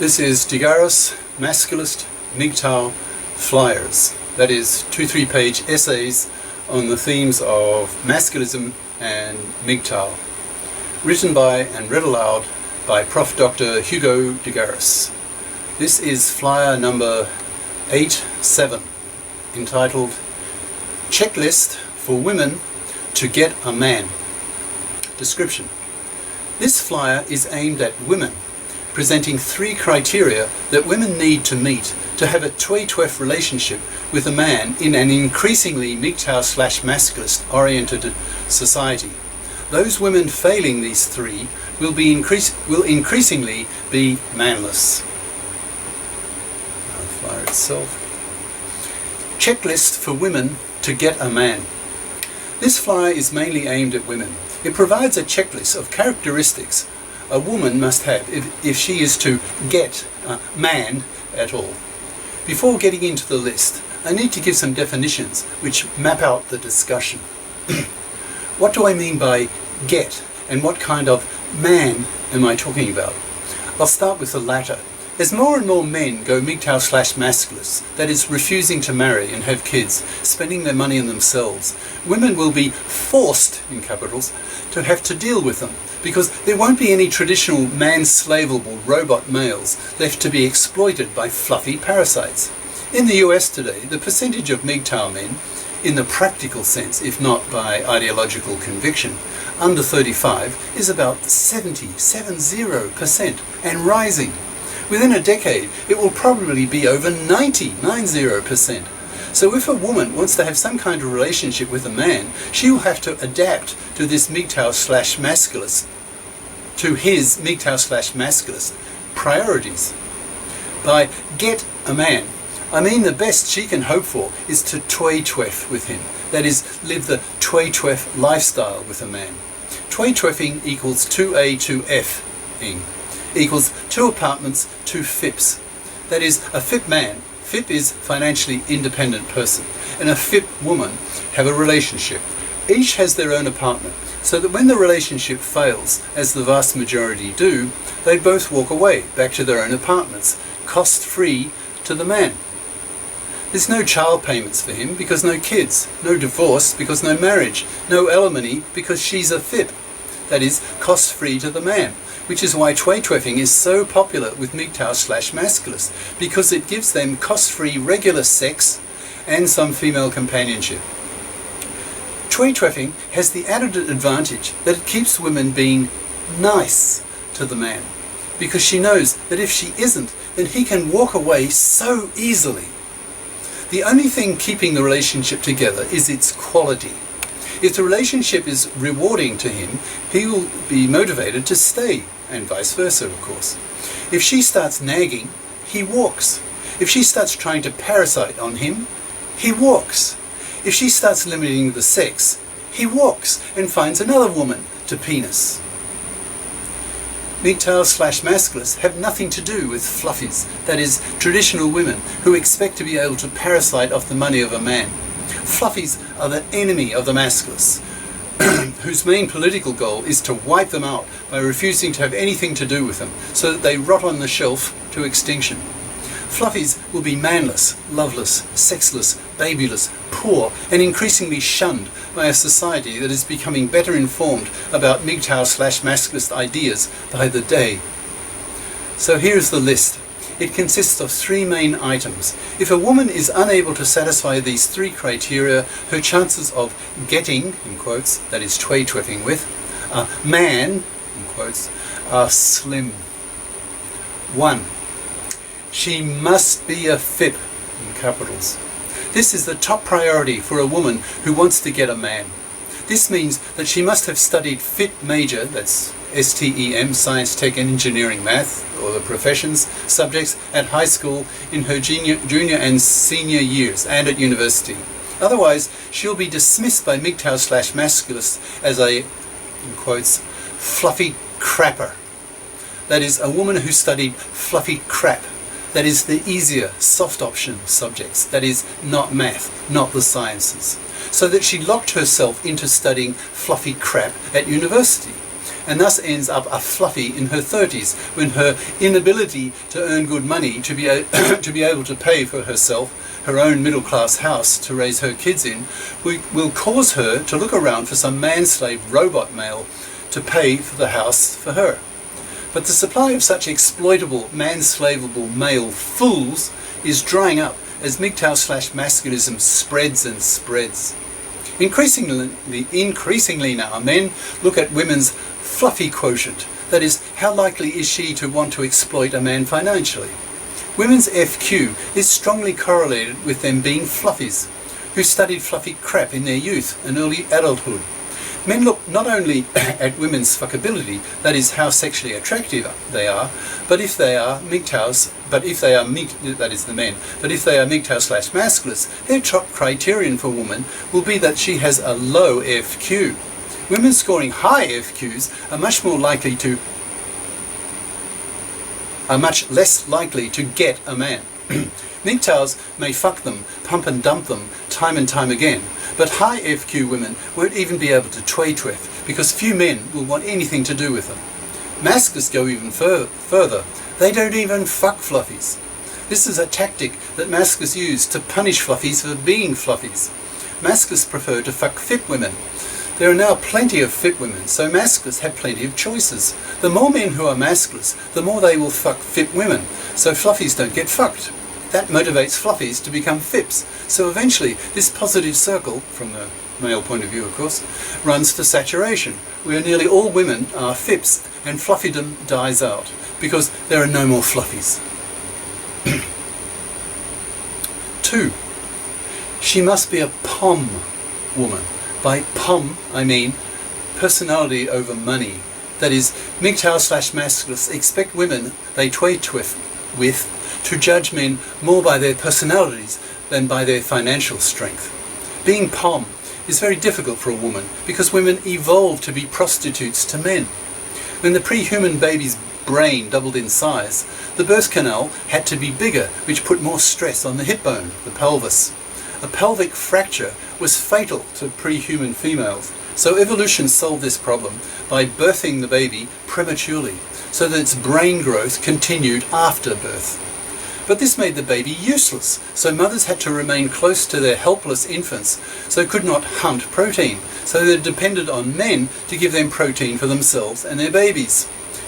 This is GARIS, Masculist, MGTOW flyers. That is 2-3 page essays on the themes of masculism and MGTOW. Written by and read aloud by Prof. Dr. Hugo de GARIS. This is flyer number 87, entitled Checklist for Women to Get a Man. Description. This flyer is aimed at women, presenting 3 criteria that women need to meet to have a twaytwef relationship with a man in an increasingly MGTOW/masculist oriented society. Those women failing these 3 will increasingly be manless. The flyer itself. Checklist for women to get a man. This flyer is mainly aimed at women. It provides a checklist of characteristics a woman must have if she is to get a man at all. Before getting into the list, I need to give some definitions which map out the discussion. What do I mean by get, and what kind of man am I talking about? I'll start with the latter. As more and more men go MGTOW/masculist, that is, refusing to marry and have kids, spending their money on themselves, women will be forced, in capitals, to have to deal with them, because there won't be any traditional man-slaveable robot males left to be exploited by fluffy parasites. In the US today, the percentage of MGTOW men, in the practical sense, if not by ideological conviction, under 35 is about 70% and rising. Within a decade, it will probably be over 90%. So if a woman wants to have some kind of relationship with a man, she will have to adapt to this MGTOW/masculist, to his MGTOW/masculist priorities. By get a man, I mean the best she can hope for is to twaytwef with him. That is, live the twaytwef lifestyle with a man. Twaytwefing equals 2A2F-ing. Equals 2 apartments, 2 FIPs. That is, a FIP man, FIP is financially independent person, and a FIP woman have a relationship. Each has their own apartment, so that when the relationship fails, as the vast majority do, they both walk away, back to their own apartments, cost-free to the man. There's no child payments for him because no kids, no divorce because no marriage, no alimony because she's a FIP. That is, cost-free to the man. Which is why twaytwefing is so popular with MGTOW/masculist, because it gives them cost-free regular sex and some female companionship. Twaytwefing has the added advantage that it keeps women being nice to the man, because she knows that if she isn't, then he can walk away so easily. The only thing keeping the relationship together is its quality. If the relationship is rewarding to him, he will be motivated to stay, and vice versa, of course. If she starts nagging, he walks. If she starts trying to parasite on him, he walks. If she starts limiting the sex, he walks and finds another woman to penis. MGTOW/masculists have nothing to do with fluffies, that is, traditional women who expect to be able to parasite off the money of a man. Fluffies are the enemy of the masculists, whose main political goal is to wipe them out by refusing to have anything to do with them, so that they rot on the shelf to extinction. Fluffies will be manless, loveless, sexless, babyless, poor, and increasingly shunned by a society that is becoming better informed about MGTOW/masculist ideas by the day. So here's the list. It consists of 3 main items. If a woman is unable to satisfy these 3 criteria, her chances of getting, in quotes, that is twaytwefing with, a man, in quotes, are slim. 1. She must be a FIP, in capitals. This is the top priority for a woman who wants to get a man. This means that she must have studied FIP major, that's STEM, Science, Tech and Engineering, Math, or the professions subjects at high school in her junior and senior years, and at university. Otherwise, she'll be dismissed by MGTOW/masculists as a, in quotes, fluffy crapper. That is, a woman who studied fluffy crap. That is, the easier, soft option subjects. That is, not math, not the sciences. So that she locked herself into studying fluffy crap at university. and thus ends up a fluffy in her 30s, when her inability to earn good money to be able to pay for herself, her own middle-class house to raise her kids in, will cause her to look around for some man-slave robot male to pay for the house for her. But the supply of such exploitable, man-slavable male fools is drying up as MGTOW/masculism spreads and spreads. Increasingly now, men look at women's fluffy quotient, that is, how likely is she to want to exploit a man financially. Women's FQ is strongly correlated with them being fluffies, who studied fluffy crap in their youth and early adulthood. Men look not only at women's fuckability, that is, how sexually attractive they are, but if they are MGTOWs, that is the men, but if they are MGTOW/masculist, their top criterion for woman will be that she has a low FQ. Women scoring high FQs are much less likely to get a man. MGTOWs may fuck them, pump and dump them time and time again, but high FQ women won't even be able to twaytwef, because few men will want anything to do with them. Masculists go even further. They don't even fuck fluffies. This is a tactic that masculists use to punish fluffies for being fluffies. Masculists prefer to fuck fit women. There are now plenty of fit women, so masculists have plenty of choices. The more men who are masculists, the more they will fuck fit women, so fluffies don't get fucked. That motivates fluffies to become fips, so eventually this positive circle, from the male point of view of course, runs to saturation, where nearly all women are fips and fluffydom dies out, because there are no more fluffies. 2. She must be a POM woman. By POM, I mean personality over money. That is, MGTOW/masculists expect women they twaytwef with to judge men more by their personalities than by their financial strength. Being POM is very difficult for a woman because women evolved to be prostitutes to men. When the pre-human baby's brain doubled in size, the birth canal had to be bigger, which put more stress on the hip bone, the pelvis. A pelvic fracture was fatal to pre-human females, so evolution solved this problem by birthing the baby prematurely, so that its brain growth continued after birth. But this made the baby useless, so mothers had to remain close to their helpless infants, so could not hunt protein, so they depended on men to give them protein for themselves and their babies.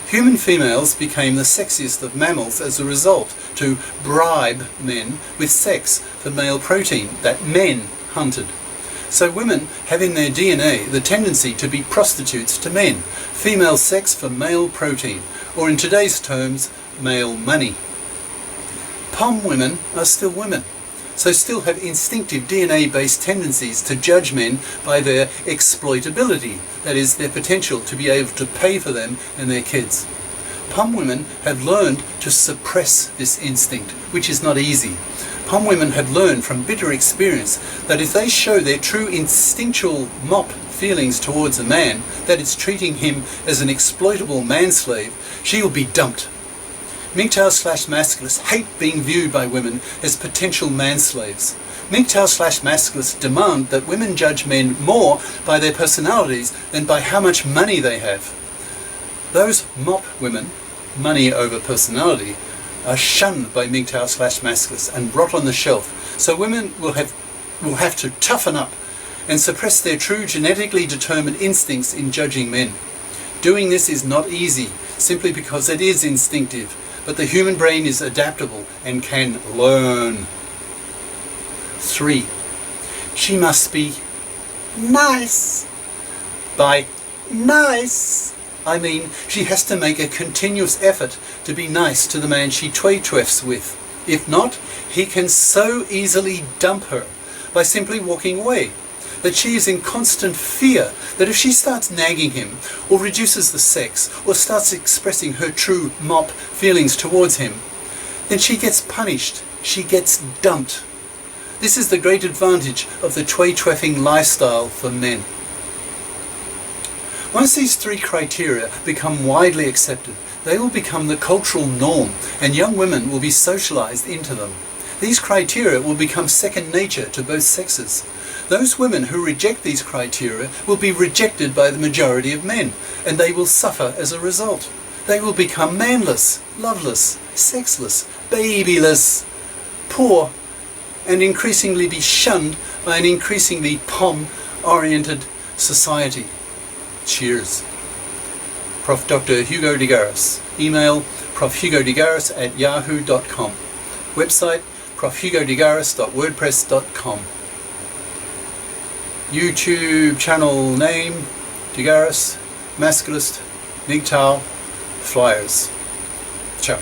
Human females became the sexiest of mammals as a result, to bribe men with sex for male protein that men hunted. So women have in their DNA the tendency to be prostitutes to men, female sex for male protein, or in today's terms, male money. POM women are still women, so still have instinctive DNA-based tendencies to judge men by their exploitability, that is, their potential to be able to pay for them and their kids. POM women have learned to suppress this instinct, which is not easy. POM women have learned from bitter experience that if they show their true instinctual mop feelings towards a man, that is treating him as an exploitable manslave, she will be dumped. MGTOW/masculists hate being viewed by women as potential manslaves. MGTOW/masculists demand that women judge men more by their personalities than by how much money they have. Those mop women, money over personality, are shunned by MGTOW/masculists and rot on the shelf, so women will have to toughen up and suppress their true genetically determined instincts in judging men. Doing this is not easy, simply because it is instinctive, but the human brain is adaptable and can learn. 3. She must be nice. By nice, I mean she has to make a continuous effort to be nice to the man she twaytwefs with. If not, he can so easily dump her by simply walking away, that she is in constant fear that if she starts nagging him, or reduces the sex, or starts expressing her true mop feelings towards him, then she gets punished, she gets dumped. This is the great advantage of the twaytwefing lifestyle for men. Once these 3 criteria become widely accepted, they will become the cultural norm, and young women will be socialized into them. These criteria will become second nature to both sexes. Those women who reject these criteria will be rejected by the majority of men, and they will suffer as a result. They will become manless, loveless, sexless, babyless, poor, and increasingly be shunned by an increasingly POM-oriented society. Cheers. Prof. Dr. Hugo de Garis. Email profhugodegaris@yahoo.com. Website profhugodegaris.wordpress.com. YouTube channel name DeGaris, Masculist, MGTOW, Flyers. Ciao.